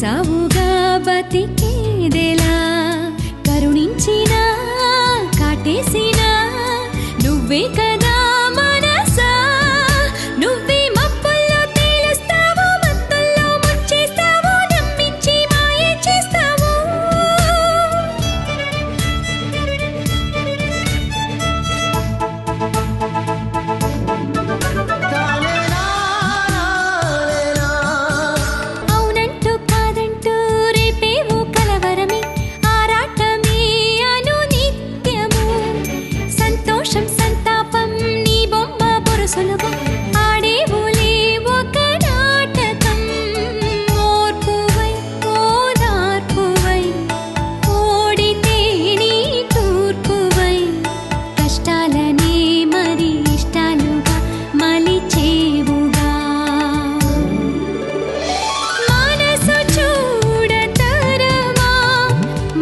సావుగా బతికేదెలా కరుణించినా కాటేసినా నువ్వే కదా మనసా నువ్వే మబ్బుల్లో తేలుస్తావు మత్తుల్లో ముంచేస్తావు నమ్మించి మాయ చేస్తావు అవునంటూ కాదంటూ రేపేవో కలవరమే ఆరాటమే అను నిత్యము సంతోషం సంతాపం నీ బొమ్మ బొరుసులుగా ఆడేవులే ఒక నాటకం ఓర్పువై ఓదార్పువై ఓడితే నీ తూర్పువై కష్టాలనే మరి ఇష్టాలుగా మలిచేవుగా మనసు చూడతరమా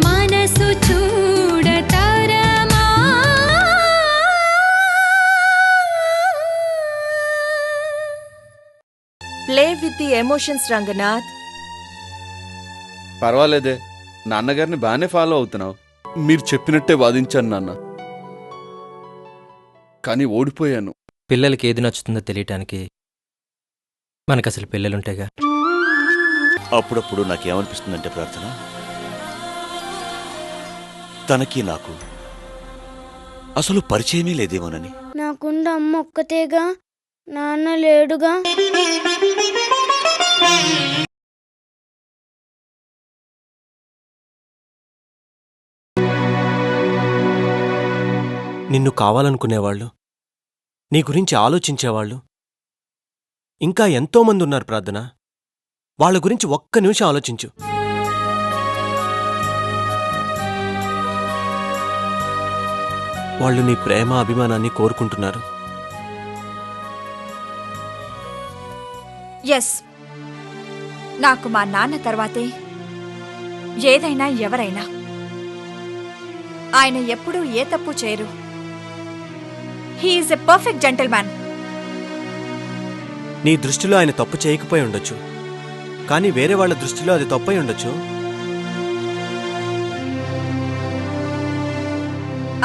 మనసు చూడతరమా play with the emotions Ranganath. పర్వాలేదే, నాన్నగారిని బాగానే ఫాలో అవుతున్నావు. మీరు చెప్పినట్టే వాదించాను నాన్న, కానీ ఓడిపోయాను. పిల్లలకి ఏది నచ్చుతుందో తెలియటానికి మనకసలు పిల్లలుంటేగా. అప్పుడప్పుడు నాకేమనిపిస్తుందంటే ప్రార్థన, తనకి నాకు అసలు పరిచయమే లేదేమోనని. నాకుండా అమ్మ ఒక్కతేగా, నాన్న లేడుగా. నిన్ను కావాలనుకునేవాళ్ళు, నీ గురించి ఆలోచించేవాళ్ళు ఇంకా ఎంతోమంది ఉన్నారు ప్రార్థన. వాళ్ళ గురించి ఒక్క నిమిషం ఆలోచించు. వాళ్ళు నీ ప్రేమ అభిమానాన్ని కోరుకుంటున్నారు. ఎస్, నాకు మా నాన్న తర్వాతే ఏదైనా ఎవరైనా. ఆయన ఎప్పుడూ ఏ తప్పు చేయరు. He is a perfect gentleman. నీ దృష్టిలో ఆయన తప్పు చేయకపోయి ఉండొచ్చు, కానీ వేరే వాళ్ళ దృష్టిలో అది తప్పై ఉండొచ్చు.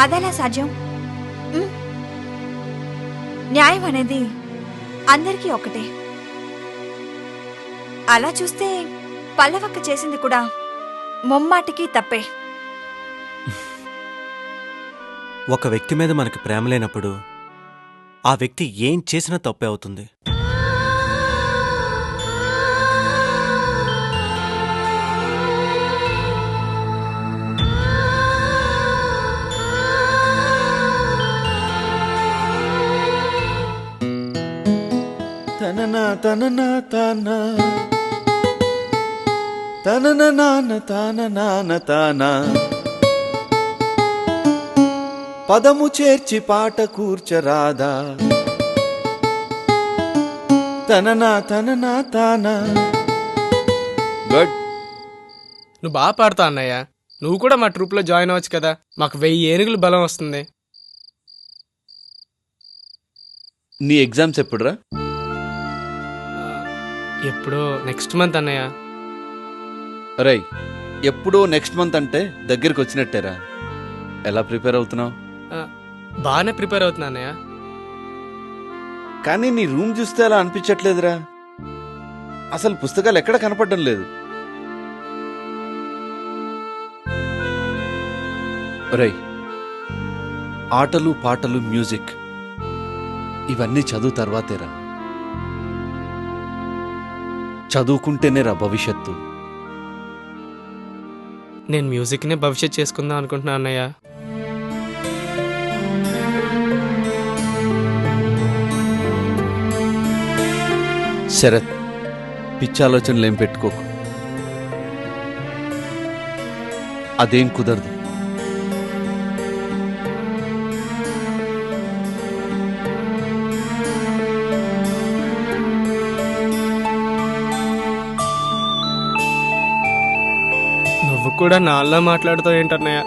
అదెలా సాధ్యం? న్యాయం అనేది అందరికీ ఒకటే. అలా చూస్తే పల్లవక్క చేసింది కూడా ముమ్మాటికి తప్పే. ఒక వ్యక్తి మీద మనకి ప్రేమ లేనప్పుడు ఆ వ్యక్తి ఏం చేసినా తప్పే అవుతుంది. తననా తననా తానా తనన నాన్న తాన నాన్న తానా పదము చేర్చి పాట కూర్చరాదా తననా తననా తానా. గుడ్. నువ్వు బాగా పాడతా అన్నయ్య. నువ్వు కూడా మా ట్రూప్లో జాయిన్ అవ్వచ్చు కదా, మాకు 1000 ఏనుగులు బలం వస్తుంది. నీ ఎగ్జామ్స్ ఎప్పుడురా? ఎప్పుడో నెక్స్ట్ మంత్ అన్నయ్య. రై, ఎప్పుడో నెక్స్ట్ మంత్ అంటే దగ్గరికి వచ్చినట్టేరా. ఎలా ప్రిపేర్ అవుతున్నావు? బాగానే ప్రిపేర్ అవుతున్నా అన్నయ్య. కానీ నీ రూమ్ చూస్తే అలా అనిపించట్లేదురా. అసలు పుస్తకాలు ఎక్కడ కనపడడం లేదు. రై, ఆటలు పాటలు మ్యూజిక్ ఇవన్నీ చదువు తర్వాతేరా. చదువుకుంటేనేరా భవిష్యత్తు. నేను మ్యూజిక్నే భవిష్యత్ చేసుకుందాం అనుకుంటున్నా అన్నయ్య. శరత్, పిచ్చాలోచనలు ఏం పెట్టుకోకు. అదేం కుదరదు. నువ్వు కూడా నాలా మాట్లాడుతావు ఏంటన్నయ్య?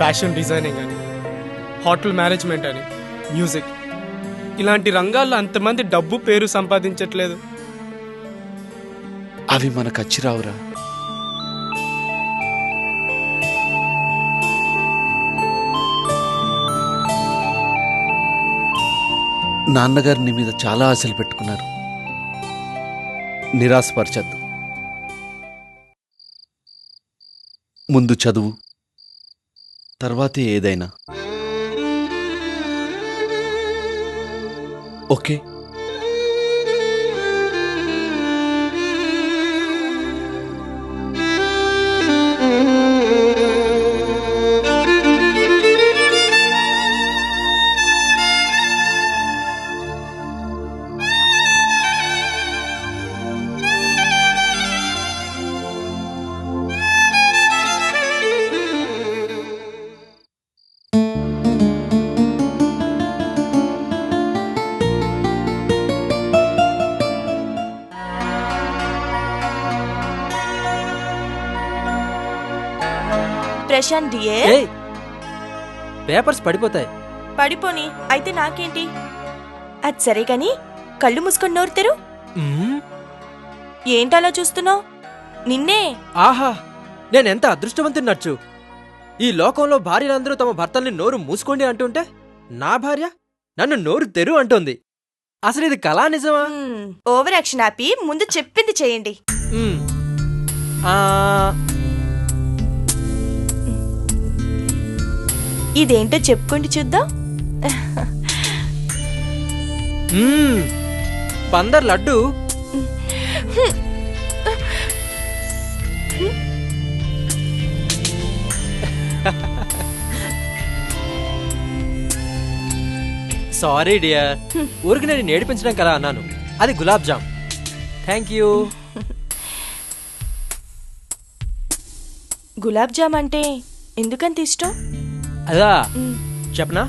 ఫ్యాషన్ డిజైనింగ్ అని, హోటల్ మేనేజ్మెంట్ అని, మ్యూజిక్, ఇలాంటి రంగాల్లో అంతమంది డబ్బు పేరు సంపాదించట్లేదు. అవి మనకు అచ్చిరావురా. నాన్నగారు నీ మీద చాలా ఆశలు పెట్టుకున్నారు. నిరాశపరచద్దు. ముందు చదువు, తర్వాతే ఏదైనా. ఓకే? ప్రశాంత్ డియర్, ఏయ్, పేపర్స్ పడిపోతాయి. పడిపోని అయితే నాకేంటి? అది సరే గాని కళ్ళు మూసుకొని నోరుతారు. ఏంటలా చూస్తున్నావు? నిన్నే. ఆహా, నేనెంత అదృష్టవంతున్నచ్చు. ఈ లోకంలో భార్యలందరూ తమ భర్తల్ని నోరు మూసుకోండి అంటుంటే నా భార్య నన్ను నోరు తెరు అంటోంది. అసలు ఇది కళా నిజమా? ఓవర్ యాక్షన్ ఆపి ముందు చెప్పింది చేయండి. ఇదేంటో చెప్పుకోండి చూద్దాం. బందర్ లడ్డు. సారీ డియర్, ఊరికి నేను నేర్పించడం కదా అన్నాను. అది గులాబ్ జామ్. Thank you. గులాబ్ జామ్ అంటే ఎందుకంత ఇష్టం? అదా చెప్పనా?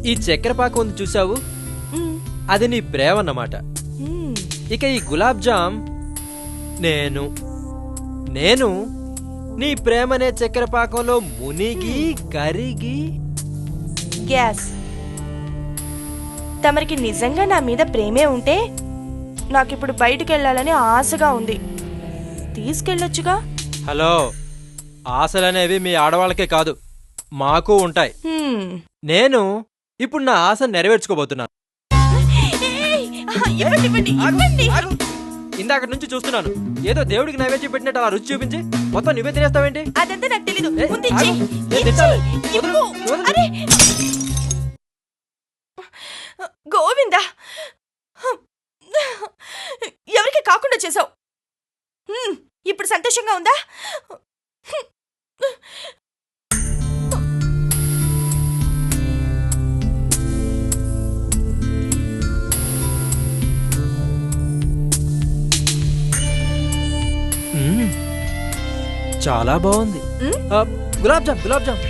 ఈ చక్కెర పాకం ఉంది చూసావు, అది నీ ప్రేమ అన్నమాట. ఇక ఈ గులాబ్ జామ్ నేను నీ ప్రేమనే చక్కెర పాకంలో మునిగి కరిగి. గ్యాస్. తమరికి నిజంగా నా మీద ప్రేమే ఉంటే నాకిప్పుడు బయటికి వెళ్ళాలని ఆశగా ఉంది. తీసుకెళ్ళొచ్చుగా. హలో, ఆశలనేవి మీ ఆడవాళ్ళకే కాదు, మాకు ఉంటాయి. నేను ఇప్పుడు నా ఆశ నెరవేర్చుకోబోతున్నాను. ఇందాక నుంచి చూస్తున్నాను, ఏదో దేవుడికి నైవేద్యం పెట్టినట్టు అలా రుచి చూపించి మొత్తం నువ్వే తినేస్తావేంటి? అదంతా నాకు తెలీదు. గోవిందా, ఎవరికి కాకుండా చేసావు. ఇప్పుడు సంతోషంగా ఉందా? చాలా బాగుంది. గులాబ్ జామ్, గులాబ్ జామ్.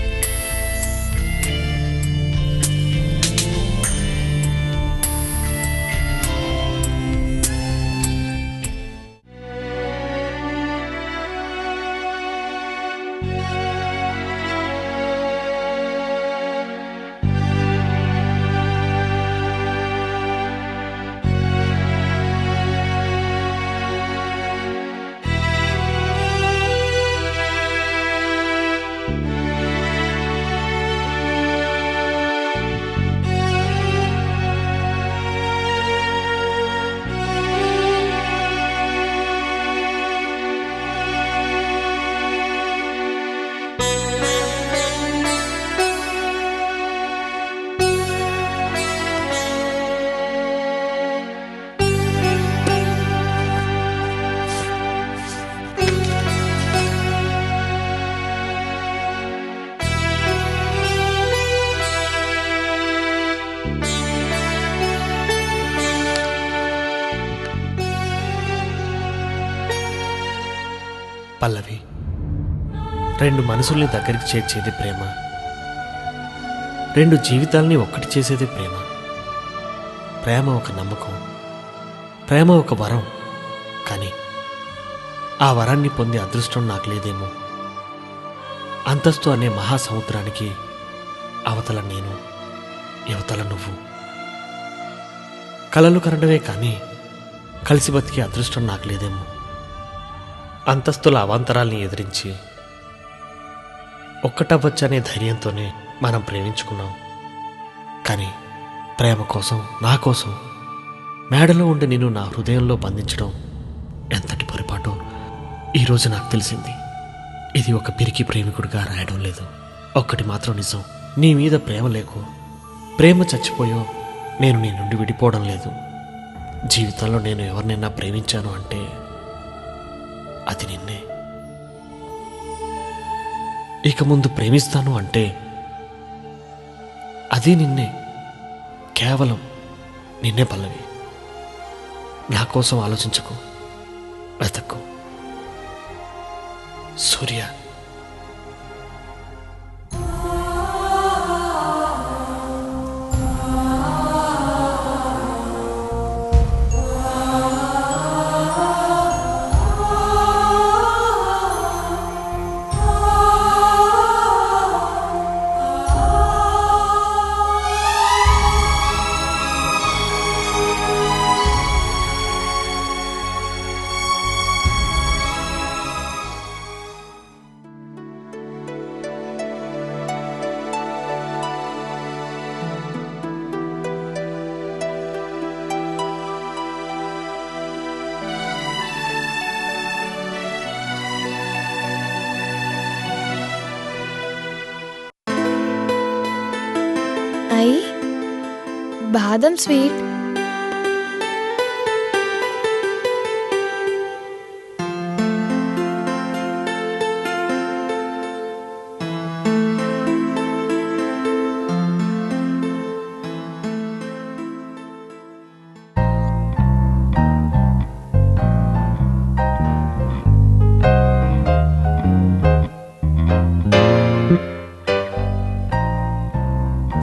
పల్లవి, రెండు మనసుల్ని దగ్గరికి చేర్చేది ప్రేమ, రెండు జీవితాల్ని ఒక్కటి చేసేది ప్రేమ. ప్రేమ ఒక నమ్మకం, ప్రేమ ఒక వరం. కానీ ఆ వరాన్ని పొందే అదృష్టం నాకు లేదేమో. అంతస్తు అనే మహాసముద్రానికి అవతల నేను, యువతల నువ్వు. కలలు కనడమే కానీ కలిసి బతికే అదృష్టం నాకు లేదేమో. అంతస్తుల అవాంతరాల్ని ఎదిరించి ఒక్కటవ్వచ్చనే ధైర్యంతోనే మనం ప్రేమించుకున్నాం. కానీ ప్రేమ కోసం, నా కోసం మేడలో ఉండి నేను నా హృదయంలో బంధించడం ఎంతటి పొరపాటో ఈరోజు నాకు తెలిసింది. ఇది ఒక పిరికి ప్రేమికుడిగా రాయడం లేదు. ఒక్కటి మాత్రం నిజం, నీ మీద ప్రేమ లేకో, ప్రేమ చచ్చిపోయో నేను నీ నుండి విడిపోవడం లేదు. జీవితంలో నేను ఎవరినైనా ప్రేమించాను అంటే అది నిన్నే. ఇక ముందు ప్రేమిస్తాను అంటే అది నిన్నే, కేవలం నిన్నే పల్లవి. నా కోసం ఆలోచించకు, వెతక్కు. సూర్య. బాదం స్వీట్.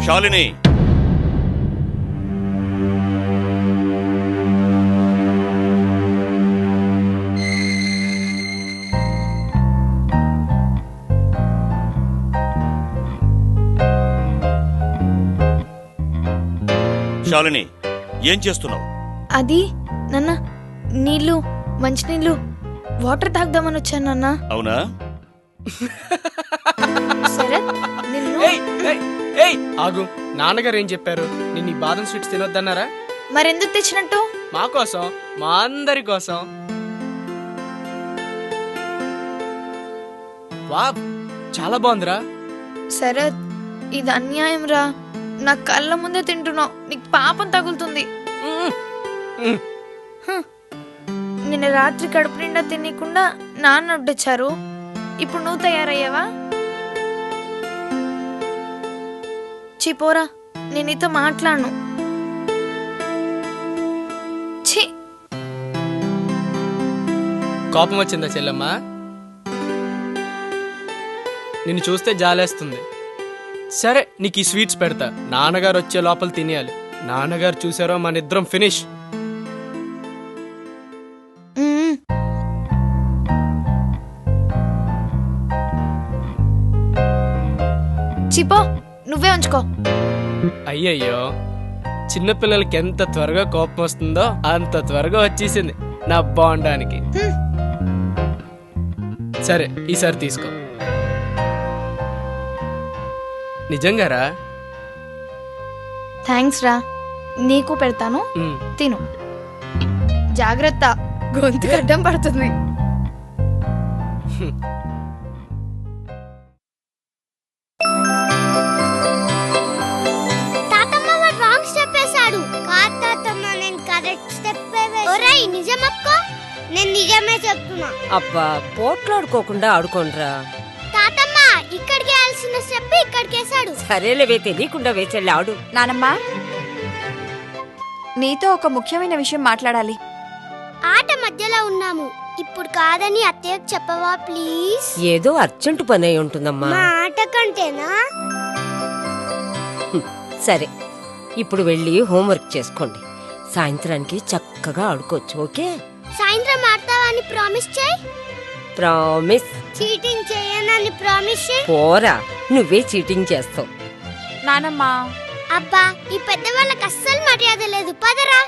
శాలిని, శాలిని, ఏం చేస్తున్నావు? అది నాన్న, నీళ్ళు, మంచినీళ్ళు, వాటర్ తాగుదామని వచ్చాను నాన్న. అవునా? సరే నిన్ను ఆగు, నాన్నగారు ఏం చెప్పారు? నిన్ను ఈ బాదం స్వీట్స్ తినొద్దన్నారా? మరెందుకు తెచ్చినట్టు? మా కోసం, మా అందరి కోసం. వా, చాలా బాగుందిరా. శరత్, ఇది అన్యాయం రా. నా కళ్ళ ముందే తింటున్నావు, నీకు పాపం తగులుతుంది. నిన్న రాత్రి కడుపు నిండా తినకుండా నాన్న వడ్డించారు, ఇప్పుడు నువ్వు తయారయ్యావా? చిపోరా, నేను నీతో మాట్లాడను. ఛీ, కోపం వచ్చిందా చెల్లమ్మ? నిన్ను చూస్తే జాలేస్తుంది. సరే, నీకు ఈ స్వీట్స్ పెడతా. నాన్నగారు వచ్చే లోపల తినేయాలి. నాన్నగారు చూసారో మన ఇద్దరం ఫినిష్. చిపో, నువ్వే ఉంచుకో. అయ్యయ్యో, చిన్నపిల్లలకి ఎంత త్వరగా కోపం వస్తుందో అంత త్వరగా వచ్చేసింది నా బాండానికి. సరే, ఈసారి తీసుకో. నిజంగారా? థ్యాంక్స్ రా. నీకు పెడతాను, తిను. జాగ్రత్త, గొంతు గడ్డం పడుతుంది. నిజమే చెప్తున్నా. అబ్బా, పోట్లాడుకోకుండా ఆడుకోండ్రా. తాతమ్మ ఇక్కడికి వేయాల్సిన స్టెప్ ఇక్కడికి వేసాడు. సరేలేవే, తెలియకుండా వేచెళ్ళి ఆడు. నానమ్మ, నీతో ఒక ముఖ్యమైన విషయం మాట్లాడాలి. ఆట మధ్యలో ఉన్నాము, ఇప్పుడు కాదని అత్తయ్యకు చెప్పవా ప్లీజ్? ఏదో అర్జెంటు పని అయి ఉంటుందమ్మా. మా ఆట కంటేనా? సరే, ఇప్పుడు వెళ్ళి హోంవర్క్ చేసుకోండి. సాయంత్రానికి చక్కగా ఆడుకోవచ్చు. ఓకే? సాయంత్రం ఆడతావని ప్రామిస్ చేయి. ప్రామిస్. చీటింగ్ చేయనని ప్రామిస్ చేయి. పోరా, నువ్వే చీటింగ్ చేస్తావు. నానమ్మ అబ్బా, ఈ పెద్దవాళ్ళకి అస్సలు మర్యాద లేదు. పదరా.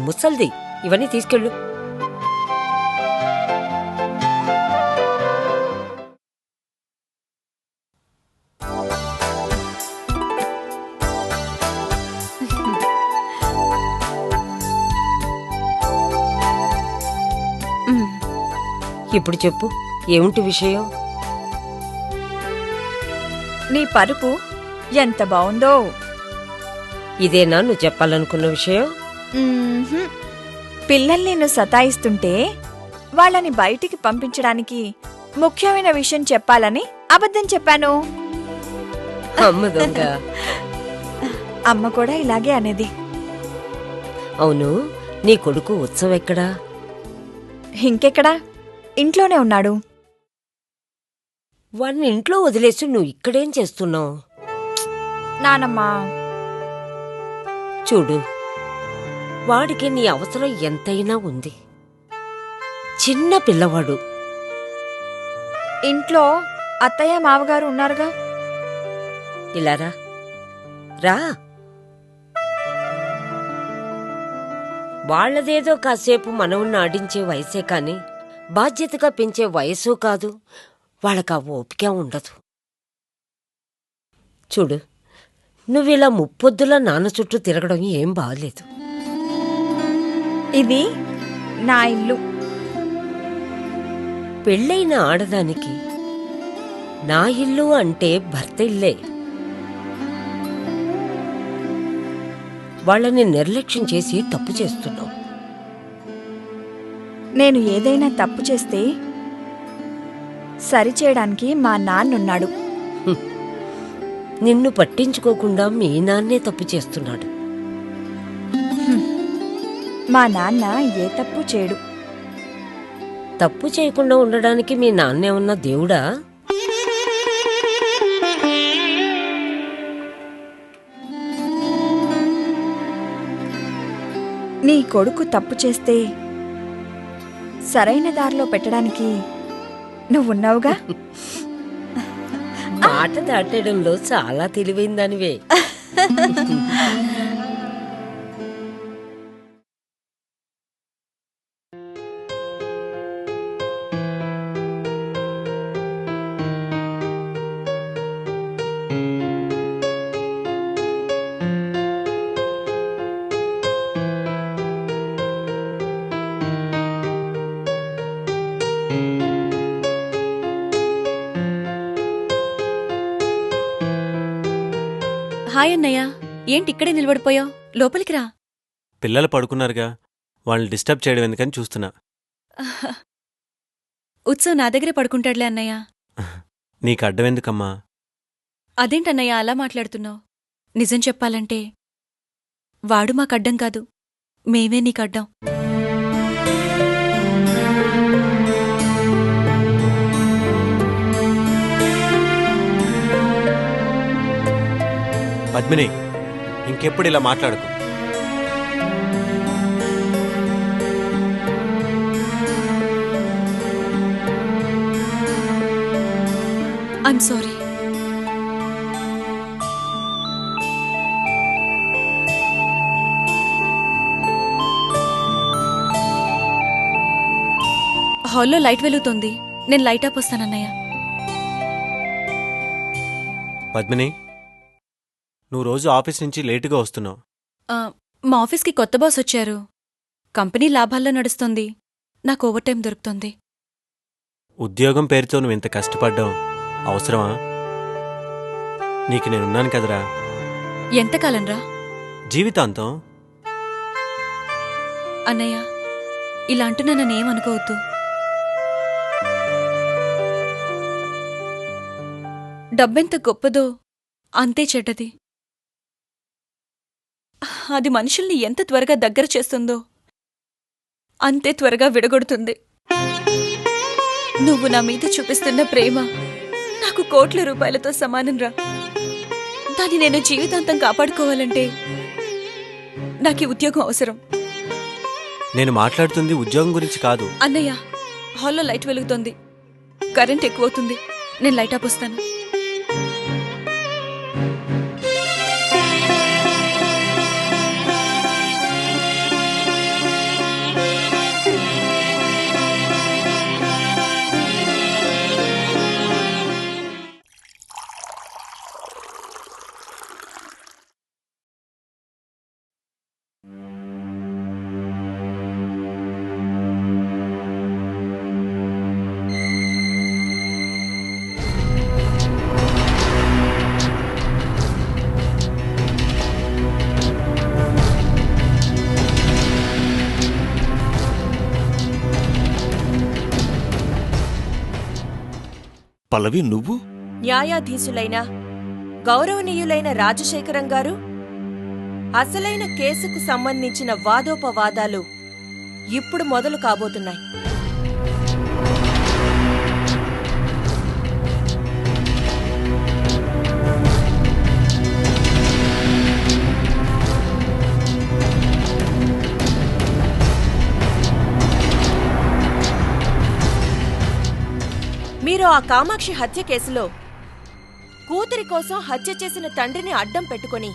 ముసల్ది ఇవన్నీ తీసుకెళ్ళు. ఇప్పుడు చెప్పు, ఏమిటి విషయం? నీ పరుపు ఎంత బావుందో. ఇదేనా నువ్వు చెప్పాలనుకున్న విషయం? మ్మ్హ్మ్. పిల్లల్ని నేను సతాయిస్తుంటే వాళ్ళని బయటికి పంపించడానికి ముఖ్యమైన విషయం చెప్పాలని అబద్ధం చెప్పాను. అమ్మ దొంగ. అమ్మ కూడా ఇలాగే అనేది. అవును, నీ కొడుకు ఉత్సవం ఎక్కడా? ఇంకెక్కడా, ఇంట్లోనే ఉన్నాడు. వాడిని ఇంట్లో వదిలేసి నువ్వు ఇక్కడేం చేస్తున్నావు? నానమ్మా చూడు, వాడికి నీ అవసరం ఎంతైనా ఉంది. చిన్న పిల్లవాడు. ఇంట్లో అత్తయ్య మావగారు ఉన్నారుగా. ఇలా రా. వాళ్లదేదో కాసేపు మనవుణ్ణి ఆడించే వయసే కాని బాధ్యతగా పెంచే వయసు కాదు. వాళ్ళకా ఓపిక ఉండదు. చూడు, నువ్విలా ముప్పొద్దులా నాన్న చుట్టూ తిరగడం ఏం బాగలేదు. ఇది నా ఇల్లు. పెళ్ళైన ఆడదానికి నా ఇల్లు అంటే భర్త ఇల్లే. వాళ్ళని నిర్లక్ష్యం చేసి తప్పు చేస్తున్నావు. నేను ఏదైనా తప్పు చేస్తే సరిచేయడానికి మా నాన్నున్నాడు. నిన్ను పట్టించుకోకుండా మీ నాన్నే తప్పు చేస్తున్నాడు. మా నాన్న ఏ తప్పు చేయడు. తప్పు చేయకుండా ఉండడానికి మీ నాన్నేమన్నా దేవుడా? నీ కొడుకు తప్పు చేస్తే సరైన దారిలో పెట్టడానికి నువ్వున్నావుగా. మాట దాటడంలో చాలా తెలివైందానివే. హాయ్ అన్నయ్య, ఏంటి ఇక్కడే నిలబడిపోయావు? లోపలికి రా. పిల్లలు పడుకున్నారుగా, వాళ్ళని డిస్టర్బ్ చేయడం ఎందుకని చూస్తున్నా. ఉత్సవ్ నా దగ్గరే పడుకుంటాడులే అన్నయ్య. నీకు అడ్డం ఎందుకమ్మా? అదేంటన్నయ్య అలా మాట్లాడుతున్నావు? నిజం చెప్పాలంటే వాడు మాకడ్డం కాదు, మేమే నీకడ్డం. పద్మిని, ఇంకెప్పుడు ఇలా మాట్లాడుకు. I'm sorry. హాల్లో లైట్ వెలుగుతోంది, నేను లైట్ ఆప్ వస్తానన్నయ్య. పద్మిని, నువ్వు రోజు ఆఫీస్ నుంచి లేటుగా వస్తున్నావు. మా ఆఫీస్కి కొత్త బాస్ వచ్చారు. కంపెనీ లాభాల్లో నడుస్తోంది, నాకు ఓవర్ టైం దొరుకుతోంది. ఉద్యోగం పేరుతో నువ్వు ఇంత కష్టపడ్డావు అవసరమా? నీకు నేనున్నాను కదరా. ఎంతకాలంరా? జీవితాంతం. అన్నయ్య, ఇలా అంటున్నా నన్నేమనుకోవద్దు. డబ్బెంత గొప్పదో అంతే చెడ్డది. అది మనుషుల్ని ఎంత త్వరగా దగ్గర చేస్తుందో అంతే త్వరగా విడగొడుతుంది. నువ్వు నా మీద చూపిస్తున్న ప్రేమ నాకు కోట్ల రూపాయలతో సమానంరా. దాన్ని నేను జీవితాంతం కాపాడుకోవాలంటే నాకు ఉద్యోగం అవసరం. నేను మాట్లాడుతుంది ఉద్యోగం గురించి కాదు. అన్నయ్య, హాల్లో లైట్ వెలుగుతోంది. కరెంట్ ఎక్కువ అవుతుంది. నేను లైట్ ఆపొస్తాను. పల్లవి, నువ్వు? న్యాయాధీశులైన గౌరవనీయులైన రాజశేఖరం గారు, అసలైన కేసుకు సంబంధించిన వాదోపవాదాలు ఇప్పుడు మొదలు కాబోతున్నాయి. మీరు ఆ కామాక్షి హత్య కేసులో కూతురి కోసం హత్య చేసిన తండ్రిని అడ్డం పెట్టుకుని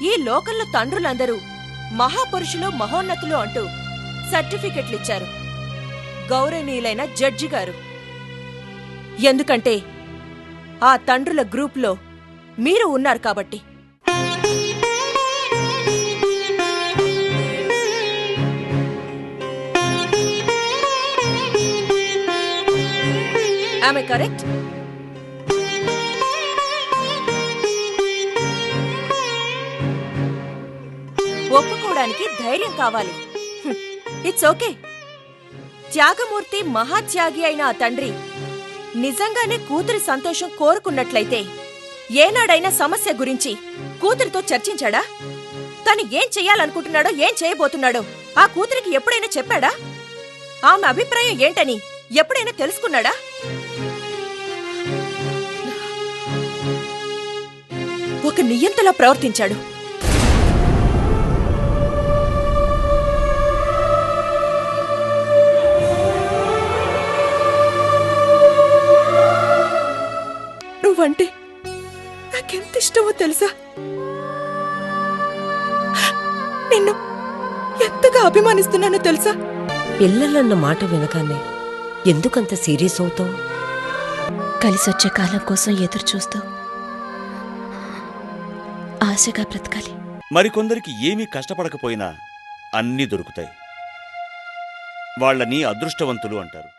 ఈ లోకల్లో తండ్రులందరూ మహాపురుషులు మహోన్నతులు అంటూ సర్టిఫికెట్లిచ్చారు గౌరవనీయులైన జడ్జి గారు. ఎందుకంటే ఆ తండ్రుల గ్రూప్లో మీరు ఉన్నారు కాబట్టి. Am I correct? ఒప్పుకోవడానికి ధైర్యం కావాలి. It's okay. త్యాగమూర్తి మహాత్యాగి అయిన ఆ తండ్రి నిజంగానే కూతురి సంతోషం కోరుకున్నట్లయితే ఏనాడైనా సమస్య గురించి కూతురితో చర్చించాడా? తను ఏం చెయ్యాలనుకుంటున్నాడో, ఏం చేయబోతున్నాడో ఆ కూతురికి ఎప్పుడైనా చెప్పాడా? ఆమె అభిప్రాయం ఏంటని ఎప్పుడైనా తెలుసుకున్నాడా? ఒక నియంతలా ప్రవర్తించాడు. నువ్వంటే నాకెంత ఇష్టమో తెలుసా? నిన్ను ఎంతగా అభిమానిస్తున్నానో తెలుసా? పిల్లలన్న మాట వినగానే ఎందుకంత సీరియస్ అవుతావు? కలిసొచ్చే కాలం కోసం ఎదురు చూస్తూ ఆశగా బ్రతకాలి. మరికొందరికి ఏమీ కష్టపడకపోయినా అన్నీ దొరుకుతాయి. వాళ్ళని అదృష్టవంతులు అంటారు.